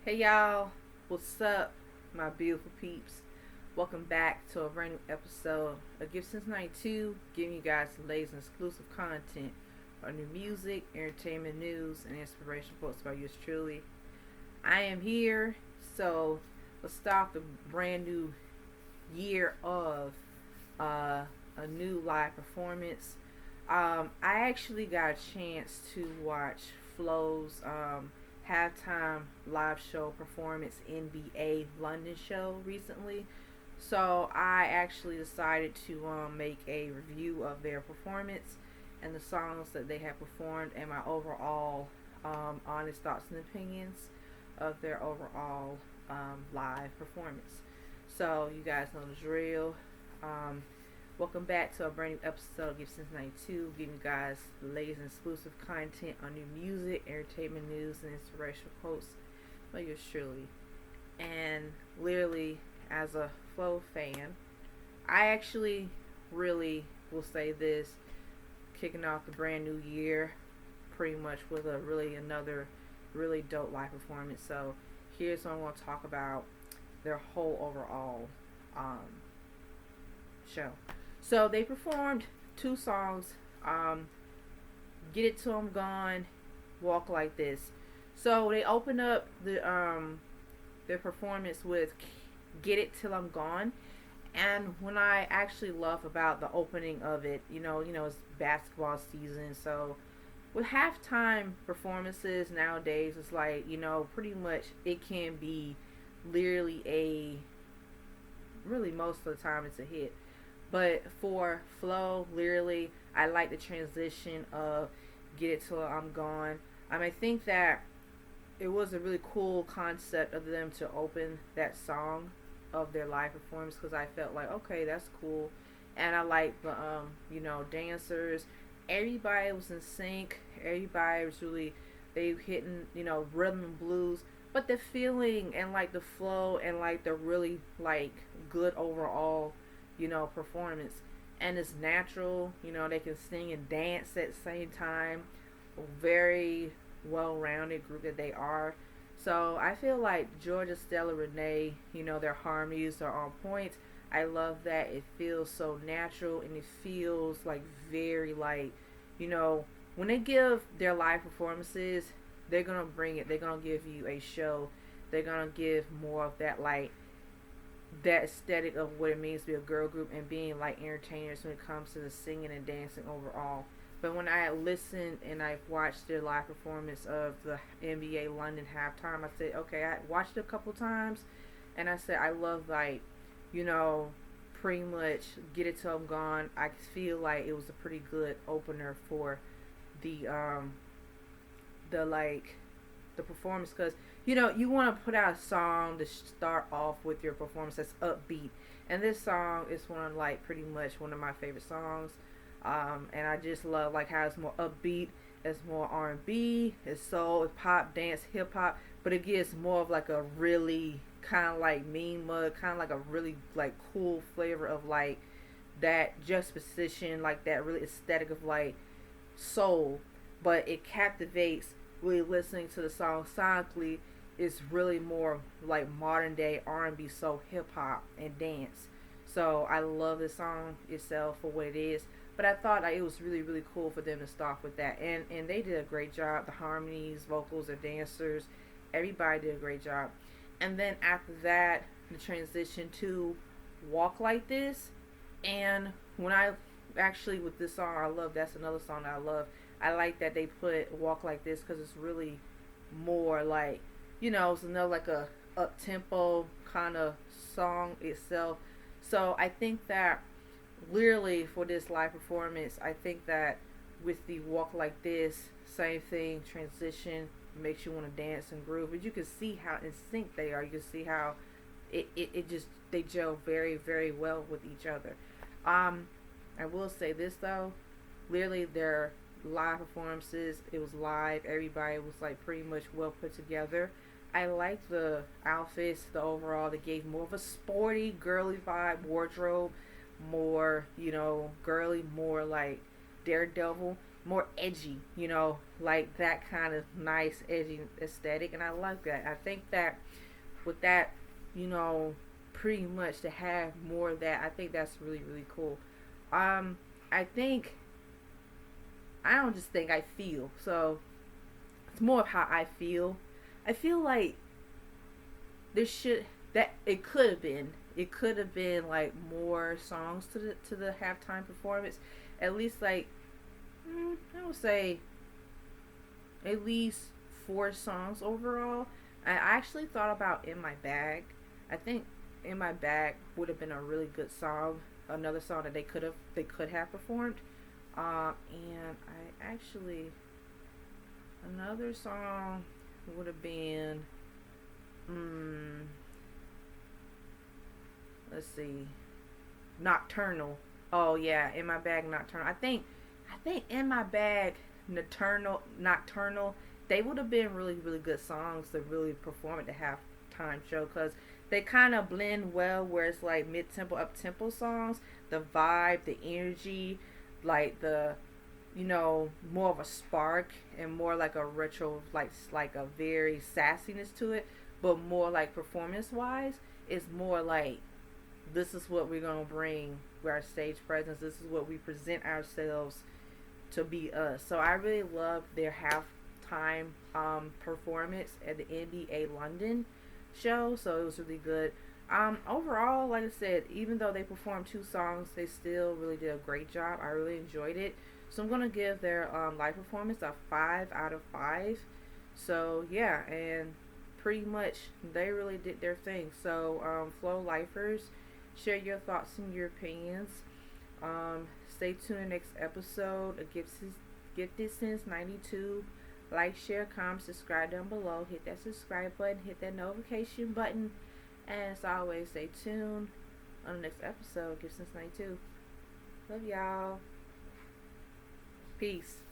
Hey y'all, what's up, my beautiful peeps? Welcome back to a brand new episode of Gift Since 92, giving you guys the latest and exclusive content on new music, entertainment news, and inspiration quotes by yours truly. I am here, so let's start the brand new year of a new live performance. I actually got a chance to watch FLO's halftime live show performance NBA London show recently. So I actually decided to make a review of their performance and the songs that they have performed and my overall honest thoughts and opinions of their overall live performance. So you guys know the drill. Um, Welcome back to a brand new episode of Give Since 92, giving you guys the latest and exclusive content on new music, entertainment news, and inspirational quotes by yours truly. And literally, as a FLO fan, I actually really will say this, kicking off the brand new year pretty much with another really dope live performance. So here's what I want to talk about their whole overall show. So they performed two songs, "Get It Till I'm Gone," "Walk Like This." So they opened up their performance with "Get It Till I'm Gone," and when I actually love about the opening of it, it's basketball season, so with halftime performances nowadays, it's like pretty much it can be literally a really most of the time it's a hit. But for FLO, literally, I like the transition of "Get It Till I'm Gone." I think that it was a really cool concept of them to open that song of their live performance because I felt like, okay, that's cool. And I like the, dancers. Everybody was in sync. Everybody was really, they hitting, rhythm and blues. But the feeling and like the flow and like the really like good overall performance. And it's natural, they can sing and dance at the same time. A very well rounded group that they are. So I feel like Georgia, Stella, Renee, their harmonies are on point. I love that. It feels so natural and it feels like very like, when they give their live performances, they're gonna bring it. They're gonna give you a show. They're gonna give more of that like that aesthetic of what it means to be a girl group and being like entertainers when it comes to the singing and dancing overall. But when I listened and I watched their live performance of the NBA London halftime, I said, okay, I watched it a couple times, and I said I love like, you know, pretty much "Get It Till I'm Gone." I feel like it was a pretty good opener for the the like the performance because you want to put out a song to start off with your performance that's upbeat, and this song is one of like pretty much one of my favorite songs, and I just love like how it's more upbeat, it's more R&B, it's soul, it's pop, dance, hip hop, but it gives more of like a really kind of like mean mug, kind of like a really like cool flavor of like that juxtaposition, like that really aesthetic of like soul, but it captivates really listening to the song sonically. It's really more like modern day R&B, soul, hip hop, and dance. So I love the song itself for what it is. But I thought like, it was really really cool for them to start with that, and they did a great job. The harmonies, vocals, the dancers, everybody did a great job. And then after that, the transition to "Walk Like This," and when I actually with this song, I love that's another song that I love. I like that they put "Walk Like This" because it's really more like it's another like a up tempo kind of song itself. So I think that literally for this live performance, I think that with the "Walk Like This," same thing, transition makes you want to dance and groove. But you can see how in sync they are. You can see how it just they gel very very well with each other. Um, I will say this though, literally their live performances, it was live. Everybody was like pretty much well put together. I like the outfits, the overall. They gave more of a sporty, girly vibe wardrobe, more girly, more like Daredevil. more edgy, like that kind of nice edgy aesthetic, and I like that. I think that with that, you know, pretty much to have more of that, I think that's really really cool. Um, I think I don't just think I feel so. It's more of how I feel. I feel like there should that it could have been. It could have been like more songs to the halftime performance. At least like I would say at least four songs overall. I actually thought about In My Bag. I think In My Bag would have been a really good song. Another song that they could have performed. And I actually another song would have been mm, let's see, Nocturnal. Oh yeah, In My Bag, Nocturnal. I think In My Bag, Nocturnal. They would have been really really good songs to really perform at the halftime show because they kind of blend well. Where it's like mid tempo, up tempo songs, the vibe, the energy, like the more of a spark and more like a retro, like a very sassiness to it, but more like performance wise, it's more like this is what we're gonna bring with our stage presence. This is what we present ourselves to be us. So I really loved their halftime performance at the NBA London show. So it was really good. Overall, like I said, even though they performed two songs, they still really did a great job. I really enjoyed it. So I'm gonna give their live performance a 5 out of 5. So yeah, and pretty much they really did their thing. So Flow Lifers, share your thoughts and your opinions. Stay tuned next episode. Gifted Since 92. Like, share, comment, subscribe down below. Hit that subscribe button. Hit that notification button. And as always, stay tuned on the next episode. Gifted Since 92. Love y'all. Peace.